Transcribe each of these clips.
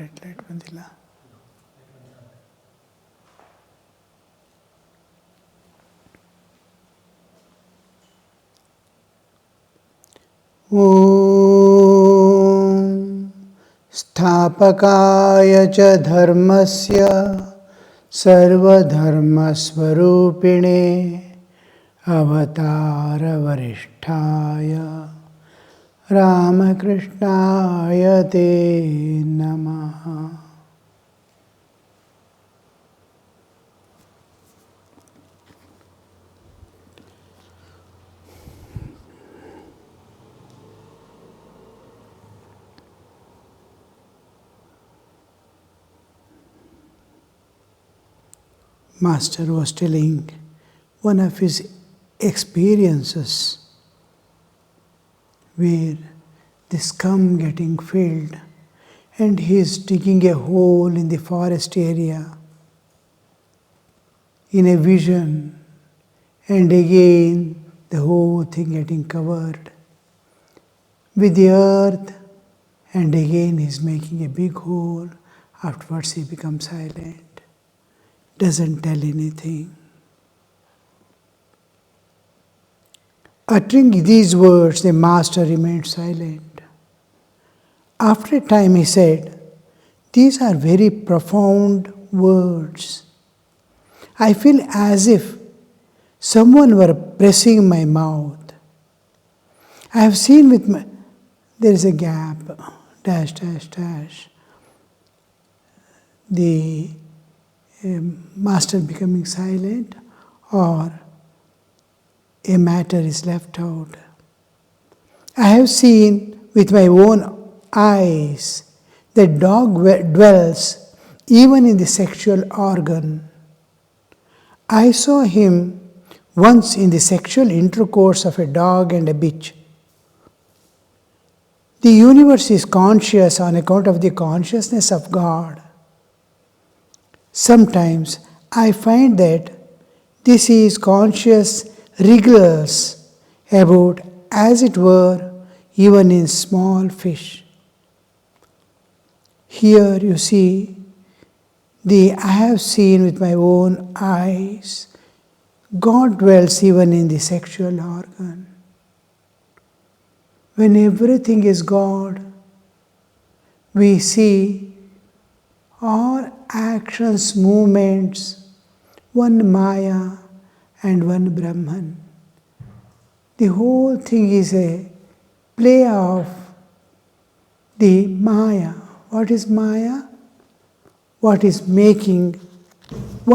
Red light ಬಂದಿಲ್ಲ. ಓಂ ಸ್ಥಾಪಕಾಯ ಚ ಧರ್ಮಸ್ಯ ಸರ್ವಧರ್ಮಸ್ವರೂಪಿಣೇ ಅವತಾರ ವರಿಷ್ಠಾಯ ರಾಮಕೃಷ್ಣಾಯ ತೇ ನಮಃ. Master was telling one of his experiences where the scum getting filled and he is digging a hole in the forest area in a vision, and again the whole thing getting covered with the earth, and again he is making a big hole. Afterwards he becomes silent, doesn't tell anything. Uttering these words, the master remained silent. After a time he said, "These are very profound words. I feel as if someone were pressing my mouth. I have seen with my..." There is a gap, dash, dash, dash. The master becoming silent, or a matter is left out. I have seen with my own eyes that dog dwells even in the sexual organ. I saw him once in the sexual intercourse of a dog and a bitch. The universe is conscious on account of the consciousness of God. Sometimes I find that this is conscious wriggles about, as it were, even in small fish. Here you see I have seen with my own eyes, God dwells even in the sexual organ. When everything is God, we see all actions, movements, one Maya and one Brahman. The whole thing is a play of the Maya. What is Maya? What is making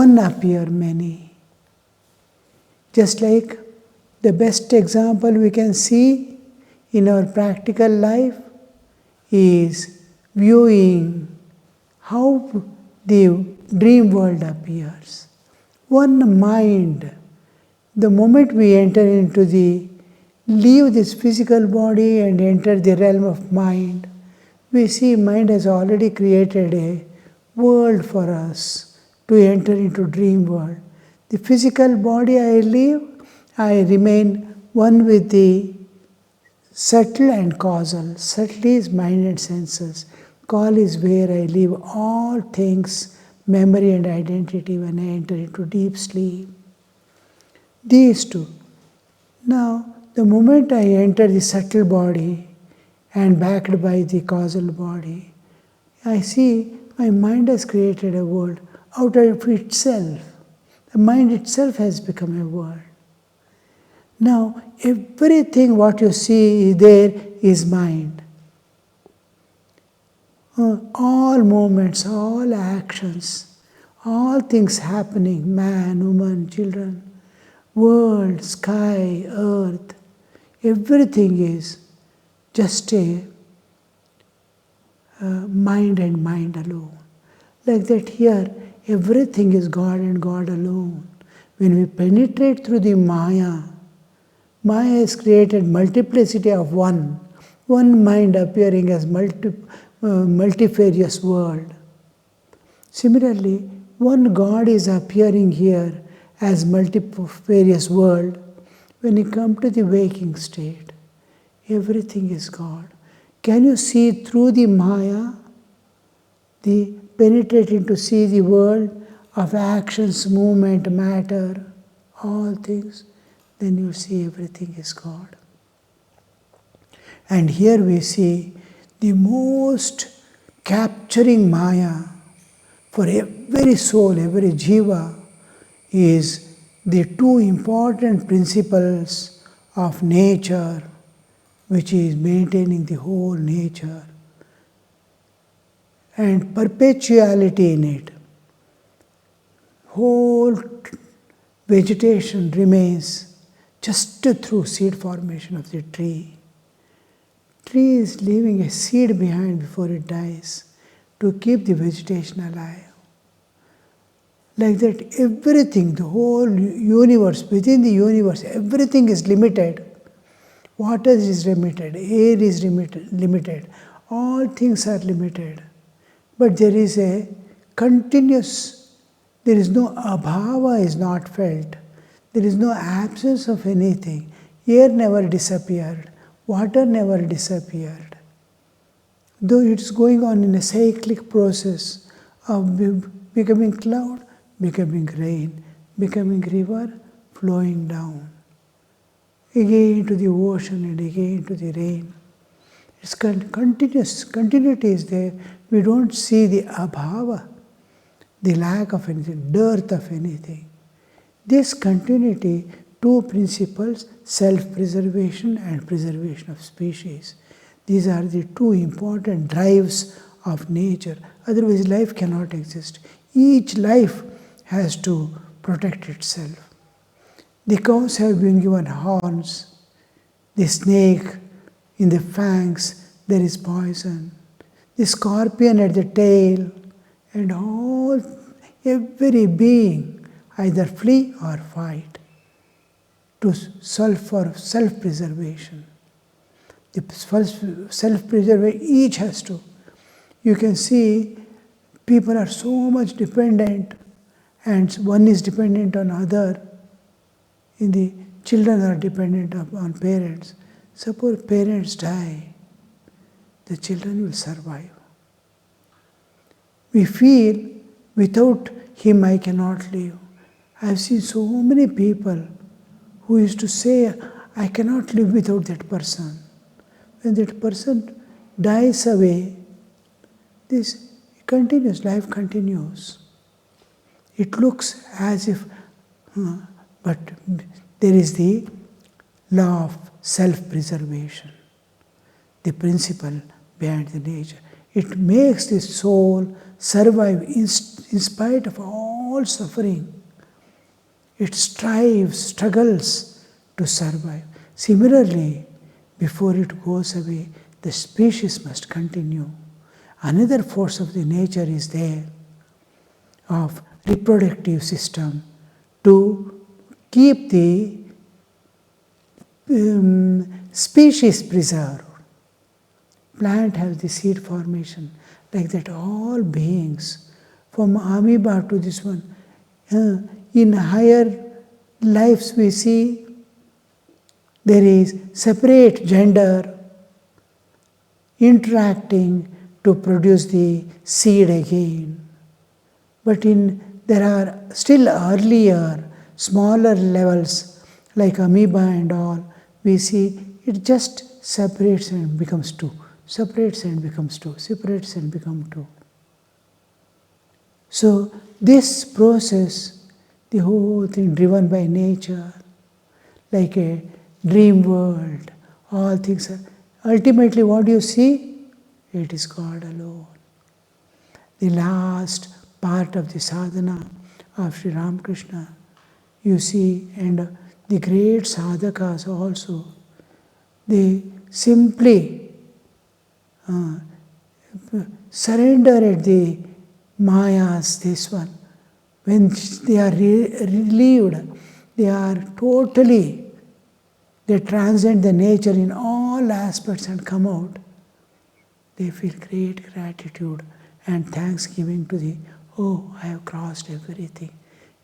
one appear many. Just like the best example we can see in our practical life is viewing how the dream world appears. One mind. The moment we leave this physical body and enter the realm of mind, we see mind has already created a world for us to enter into dream world. The physical body I leave, I remain one with the subtle and causal. Subtle is mind and senses. Call is where I leave all things, memory and identity when I enter into deep sleep. These two. Now, the moment I enter the subtle body and backed by the causal body, I see my mind has created a world out of itself. The mind itself has become a world. Now, everything what you see there is mind. All movements, all actions, all things happening, man, woman, children, world, sky, earth, everything is just a mind and mind alone. Like that here, everything is God and God alone. When we penetrate through the Maya, Maya has created multiplicity of one mind appearing as multifarious world. Similarly, one God is appearing here as multifarious world. When you come to the waking state, everything is God. Can you see through the Maya? penetrate into see the world of actions, movement, matter, all things, then you see everything is God. And here we see the most capturing Maya for every soul, every jiva, is the two important principles of nature, which is maintaining the whole nature and perpetuality in it. Whole vegetation remains just through seed formation of the tree. Tree is leaving a seed behind before it dies to keep the vegetation alive. Like that, everything, the whole universe, within the universe, everything is limited. Water is limited, air is limited, all things are limited. But there is a continuous, there is no abhava is not felt. There is no absence of anything. Air never disappeared, water never disappeared. Though it's going on in a cyclic process of becoming cloud, becoming rain, becoming river, flowing down. Again to the ocean and again to the rain. It's continuous, continuity is there. We don't see the abhava, the lack of anything, dearth of anything. This continuity, two principles, self-preservation and preservation of species. These are the two important drives of nature. Otherwise life cannot exist. Each life has to protect itself. The cows have been given horns. The snake in the fangs, there is poison. The scorpion at the tail, and every being either flee or fight to for self-preservation. The self-preservation, each has to. You can see people are so much dependent, and one is dependent on other. In the children are dependent on parents. Suppose parents die, the children will survive. We feel, without him I cannot live. I have seen so many people who used to say, I cannot live without that person. When that person dies away, this continues, life continues. It looks as if, but there is the law of self-preservation, the principle behind the nature. It makes the soul survive in spite of all suffering. It strives, struggles to survive. Similarly, before it goes away, the species must continue. Another force of the nature is there, of reproductive system, to keep the species preserved. Plant have the seed formation, like that all beings, from amoeba to this one. In higher lives we see there is separate gender interacting to produce the seed again. But there are still earlier, smaller levels, like amoeba and all, we see it just separates and becomes two, separates and becomes two, separates and becomes two. So this process, the whole thing driven by nature, like a dream world, all things are, ultimately what do you see? It is God alone. The last part of the sadhana of Sri Ramakrishna, you see, and the great sadhakas also, they simply surrender at the mayas, this one. When they are relieved, they are totally, they transcend the nature in all aspects and come out. They feel great gratitude and thanksgiving to the, oh, I have crossed everything.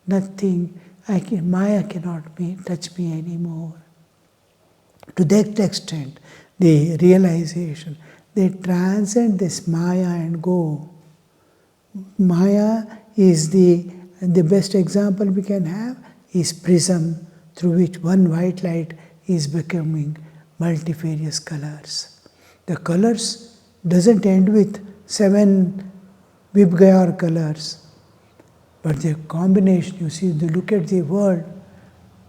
Nothing, Maya cannot touch me anymore. To that extent, the realization, they transcend this Maya and go. Maya is the best example we can have is prism through which one white light is becoming multifarious colors. The colors doesn't end with 7 Vibgayar colors, but the combination, you see, you look at the world,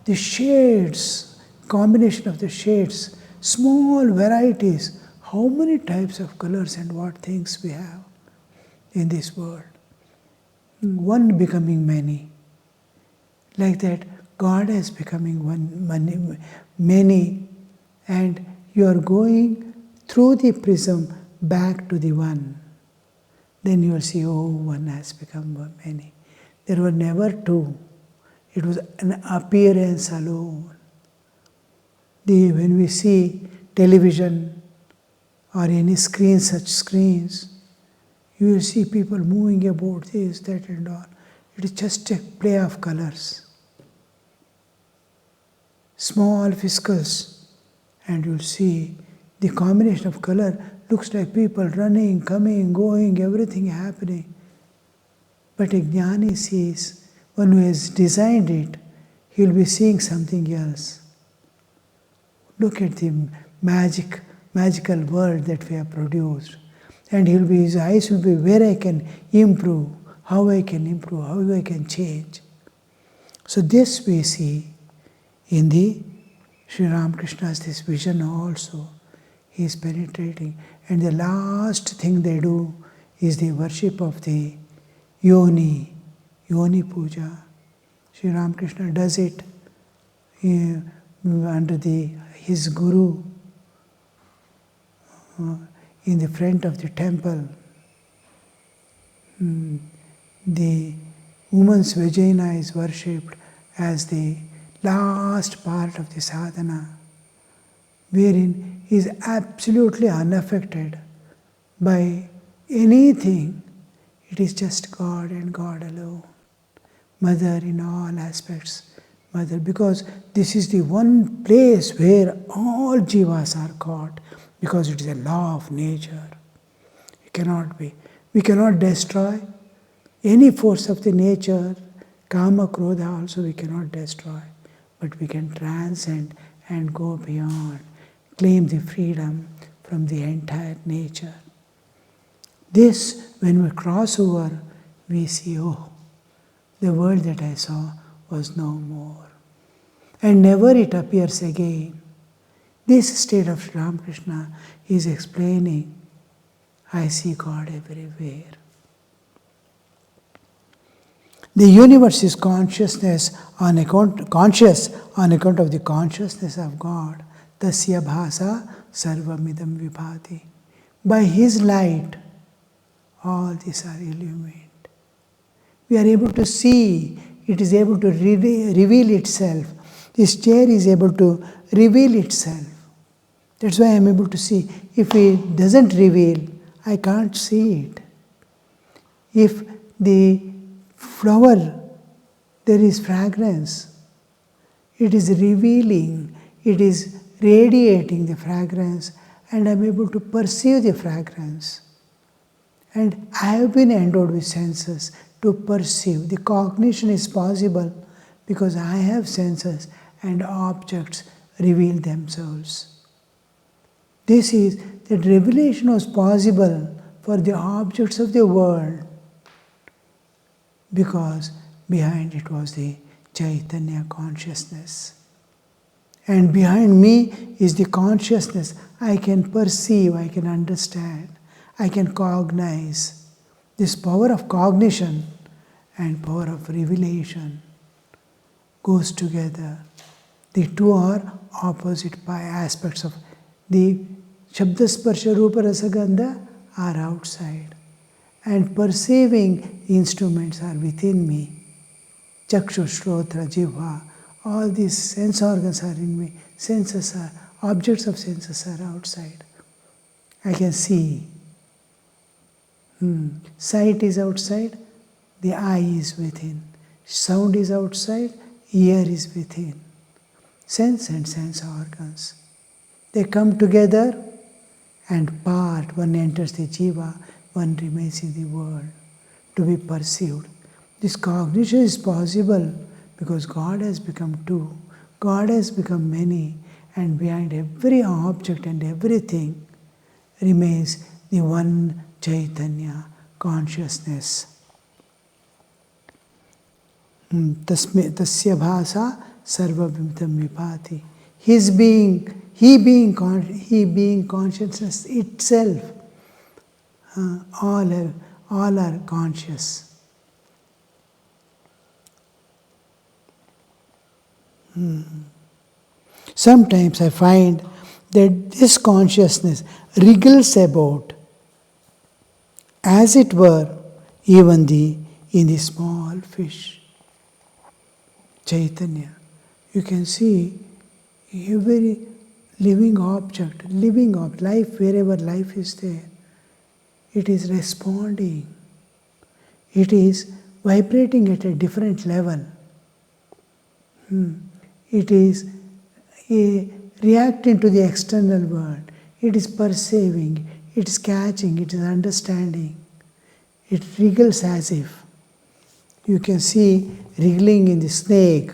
the shades, combination of the shades, small varieties, how many types of colors and what things we have in this world. One becoming many. Like that, God is becoming many, and you are going through the prism back to the one. Then you will see, oh, one has become many. There were never two. It was an appearance alone. When we see television or any screen, such screens, you will see people moving about this, that and all. It is just a play of colors. Small fiscals, and you'll see the combination of color looks like people running, coming, going, everything happening. But a jnani sees, one who has designed it, he will be seeing something else. Look at the magical world that we have produced. And his eyes will be where I can improve, how I can improve, how I can change. So this we see in the Sri Ramakrishna's this vision also. He is penetrating. And the last thing they do is the worship of the Yoni Puja. Sri Ramakrishna does it under his Guru in the front of the temple. The woman's vagina is worshipped as the last part of the sadhana, wherein he is absolutely unaffected by anything. It is just God and God alone. Mother in all aspects. Mother, because this is the one place where all jivas are caught, because it is a law of nature. It cannot be. We cannot destroy any force of the nature. Kama, Krodha also we cannot destroy. But we can transcend and go beyond, claim the freedom from the entire nature. This, when we cross over, we see, oh, the world that I saw was no more. And never it appears again. This state of Sri Ramakrishna is explaining, I see God everywhere. The universe is conscious on account of the consciousness of God. Tasya bhasa sarvamidam vibhati. By His light, all these are illumined. We are able to see, it is able to reveal itself. This chair is able to reveal itself. That's why I am able to see. If it doesn't reveal, I can't see it. If the flower, there is fragrance, it is revealing, it is radiating the fragrance, and I am able to perceive the fragrance. And I have been endowed with senses to perceive. The cognition is possible because I have senses and objects reveal themselves. This is that revelation was possible for the objects of the world because behind it was the Chaitanya consciousness. And behind me is the consciousness. I can perceive, I can understand, I can cognize. This power of cognition and power of revelation goes together. The two are opposite aspects of the Shabda Sparsha Rupa Rasa Gandha are outside, and perceiving instruments are within me. Chakshu, Shrotra, Jivha, all these sense organs are in me. Senses are, objects of senses are outside. I can see. Sight is outside, the eye is within. Sound is outside, ear is within. Sense and sense organs. They come together and part. One enters the jiva, one remains in the world. to be perceived. This cognition is possible because God has become two, God has become many, and behind every object and everything remains the one Chaitanya, consciousness. Tasya bhasa sarvabhimitam vipati. He being consciousness itself, all are conscious. Sometimes I find that this consciousness wriggles about, as it were, even in the small fish. Chaitanya. You can see every living object, life, wherever life is there, it is responding. It is vibrating at a different level. It is reacting to the external world. It is perceiving, it is catching, it is understanding. It wriggles as if. You can see wriggling in the snake,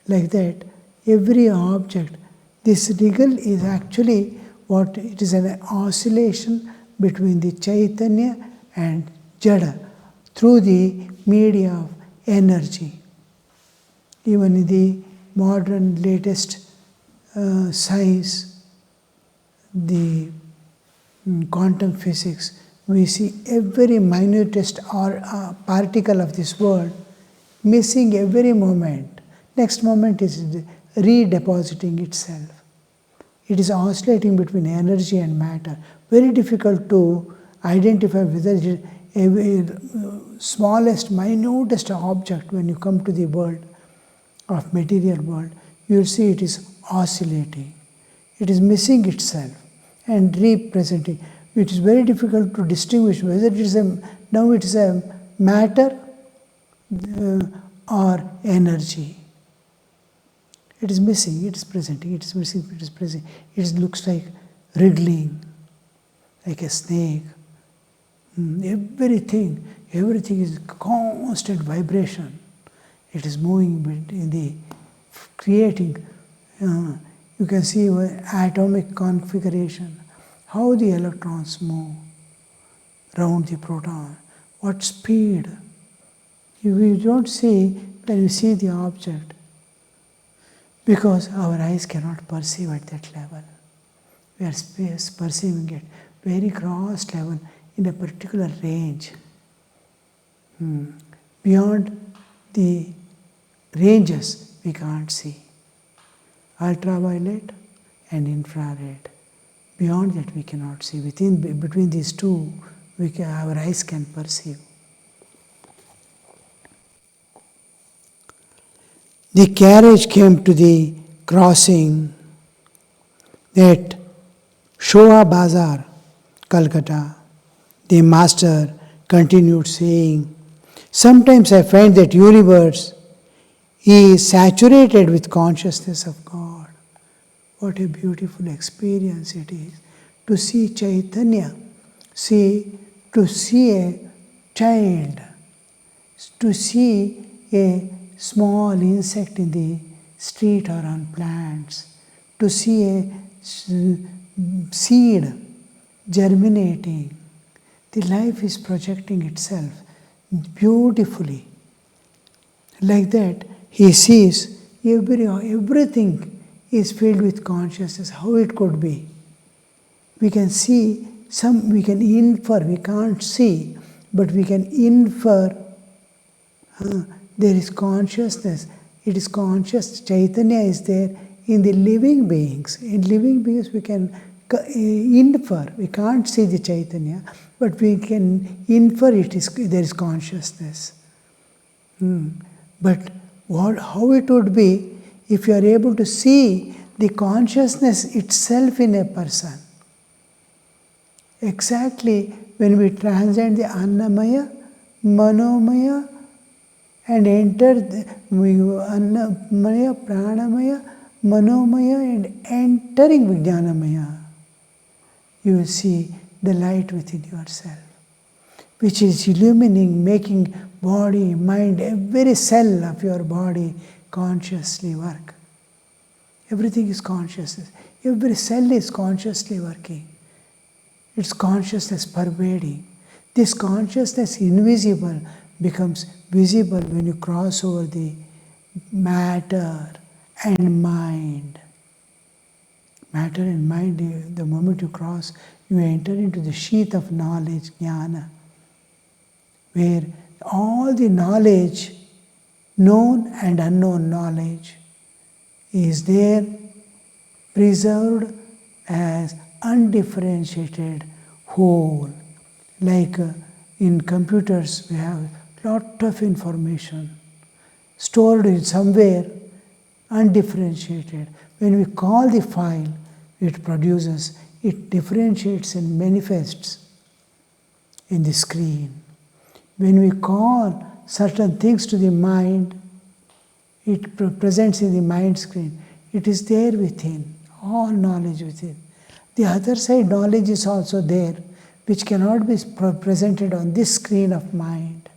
like that. Every object, this wriggle is actually what it is, an oscillation between the Chaitanya and Jada through the media of energy. Even in the modern latest science, the quantum physics, we see every minutest particle of this world missing every moment. Next moment is redepositing itself. It is oscillating between energy and matter. Very difficult to identify whether it is a smallest, minutest object. When you come to the world of material world, you will see it is oscillating. It is missing itself and representing. It is very difficult to distinguish whether it is now it is a matter or energy. It is missing, it is presenting, it is missing, it is present. It looks like wriggling, like a snake. Everything is constant vibration. It is moving in the creating. You can see atomic configuration, how the electrons move around the proton, what speed. We don't see when we see the object, because our eyes cannot perceive at that level. We are perceiving it very gross level in a particular range. Beyond the ranges we can't see. Ultraviolet and infrared. Beyond that we cannot see. Between these two, our eyes can perceive. The carriage came to the crossing at Showa Bazar, Calcutta. The master continued saying, "Sometimes I find that universe is saturated with consciousness of God." What a beautiful experience it is to see Chaitanya, to see a child, to see a small insect in the street or on plants, to see a seed germinating. The life is projecting itself beautifully. Like that, he sees everything is filled with consciousness. How it could be? We can see we can infer, we can't see, but we can infer. There is consciousness. It is conscious. Chaitanya is there in the living beings. In living beings we can infer. We can't see the Chaitanya, but we can infer there is consciousness. But how it would be if you are able to see the consciousness itself in a person. Exactly when we transcend the Annamaya, Manomaya, and enter Annamaya, Pranamaya, Manomaya, and entering Vijnanamaya, you will see the light within yourself. which is illuminating, making body, mind, every cell of your body consciously work. Everything is consciousness. Every cell is consciously working. It's consciousness pervading. This consciousness, invisible, becomes visible when you cross over the matter and mind. Matter and mind, the moment you cross, you enter into the sheath of knowledge, jnana, where all the knowledge, known and unknown knowledge, is there, preserved as undifferentiated whole. Like in computers, we have lot of information stored in somewhere, undifferentiated. When we call the file, it produces, it differentiates and manifests in the screen. When we call certain things to the mind, it presents in the mind screen. It is there within, all knowledge within. The other side, knowledge is also there, which cannot be presented on this screen of mind.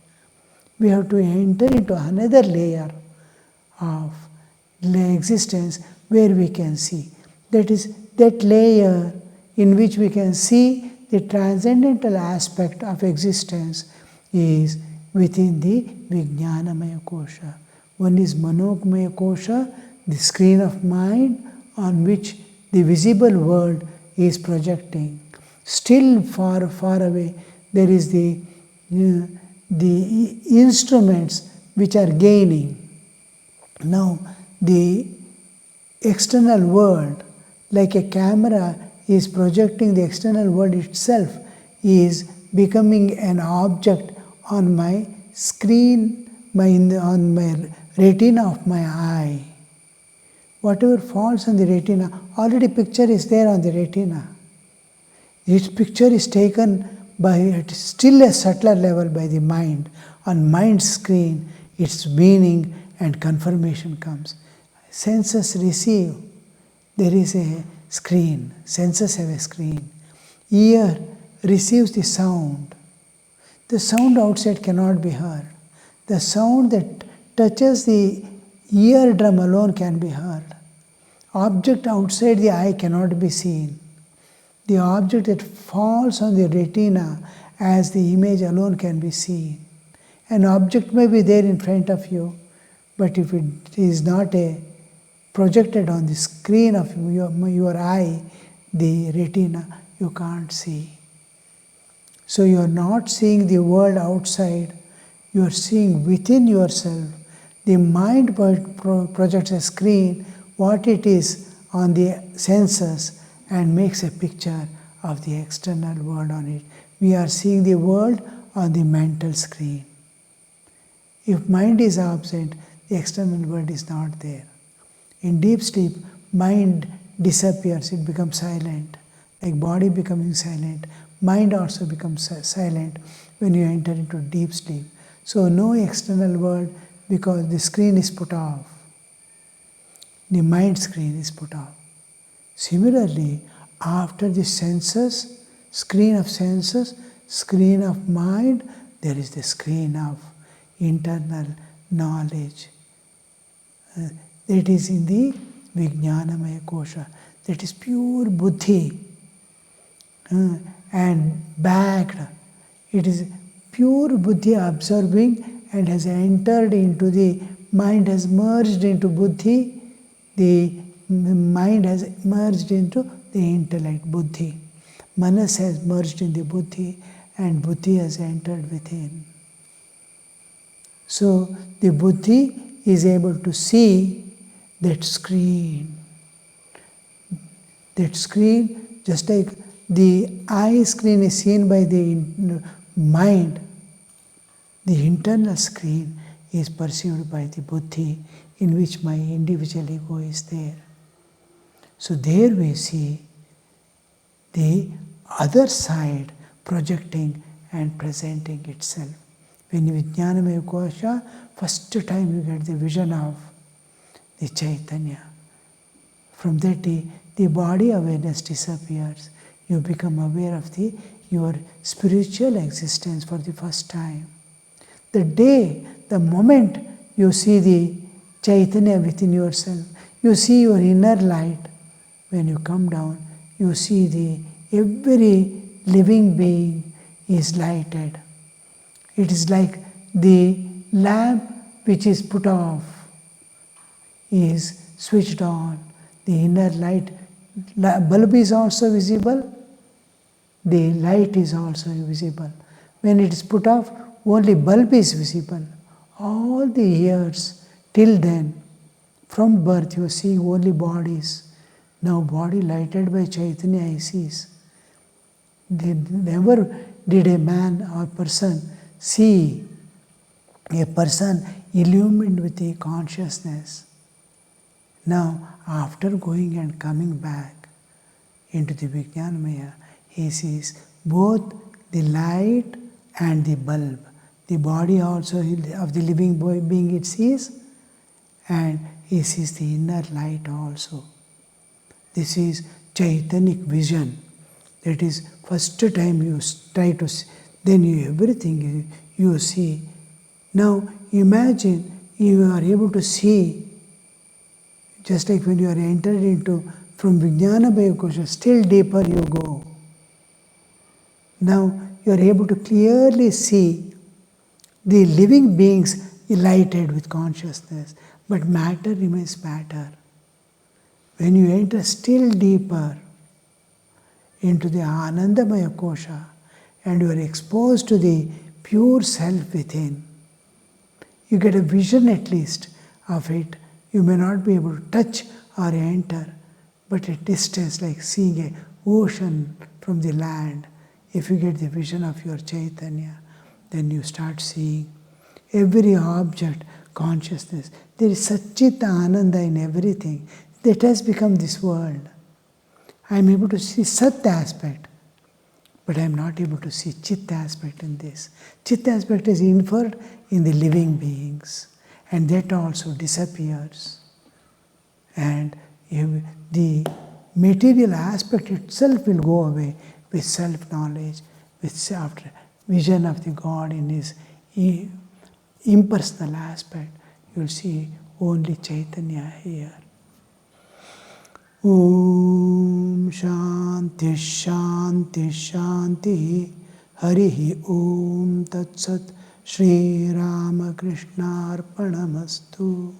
We have to enter into another layer of existence where we can see. That is that layer in which we can see the transcendental aspect of existence is within the Vijnanamaya Kosha. One is Manogmaya Kosha, the screen of mind on which the visible world is projecting. Still far, far away, there is the instruments which are gaining. Now, the external world, like a camera is projecting the external world itself, is becoming an object on my screen, on my retina of my eye. Whatever falls on the retina, already picture is there on the retina. This picture is taken by still a subtler level by the mind. On mind screen, its meaning and confirmation comes. Senses receive. There is a screen. Senses have a screen. Ear receives the sound. The sound outside cannot be heard. The sound that touches the eardrum alone can be heard. Object outside the eye cannot be seen. The object that falls on the retina as the image alone can be seen. An object may be there in front of you, but if it is not projected on the screen of your eye, the retina, you can't see. So you are not seeing the world outside, you are seeing within yourself. The mind projects a screen, what it is on the senses, and makes a picture of the external world on it. We are seeing the world on the mental screen. If mind is absent, the external world is not there. In deep sleep, mind disappears, it becomes silent. Like body becoming silent, mind also becomes silent when you enter into deep sleep. So no external world because the screen is put off. The mind screen is put off. Similarly, after the senses, screen of senses, screen of mind, there is the screen of internal knowledge. That is in the Vijnanamaya Kosha. That is pure buddhi and backed. It is pure buddhi absorbing and has entered into the mind, has merged into buddhi. The mind has merged into the intellect, buddhi. Manas has merged in the buddhi and buddhi has entered within. So the buddhi is able to see that screen. That screen, just like the eye screen is seen by the mind, the internal screen is perceived by the buddhi, in which my individual ego is there. So there we see the other side projecting and presenting itself. When Vijnanamaya Kosha, first time you get the vision of the Chaitanya. From that day, the body awareness disappears. You become aware of the your spiritual existence for the first time. The day, the moment you see the Chaitanya within yourself, you see your inner light. When you come down, you see every living being is lighted. It is like the lamp which is put off is switched on. The inner light, bulb is also visible, the light is also visible. When it is put off, only bulb is visible. All the years till then, from birth you are seeing only bodies. Now body lighted by Chaitanya I sees. Never did a man or person see a person illumined with a consciousness. Now, after going and coming back into the Vijnanamaya, he sees both the light and the bulb. The body also of the living being it sees, and he sees the inner light also. This is Chaitanic vision. That is, first time you try to see, then everything you see. Now imagine you are able to see, just like when you are entered into from Vijnanamaya Kosha, still deeper you go. Now you are able to clearly see the living beings lighted with consciousness, but matter remains matter. When you enter still deeper into the Anandamaya Kosha and you are exposed to the pure self within, you get a vision at least of it. You may not be able to touch or enter, but at distance, like seeing an ocean from the land. If you get the vision of your Chaitanya, then you start seeing every object, consciousness. There is Satchita Ananda in everything. That has become this world. I am able to see Sat aspect, but I am not able to see Chit aspect in this. Chit aspect is inferred in the living beings, and that also disappears. And the material aspect itself will go away with self-knowledge, with after vision of the God in his impersonal aspect. You will see only Chaitanya here. Om Shanti Shanti Shanti Harihi Om Tat Sat Shri Ramakrishna Arpanamastu.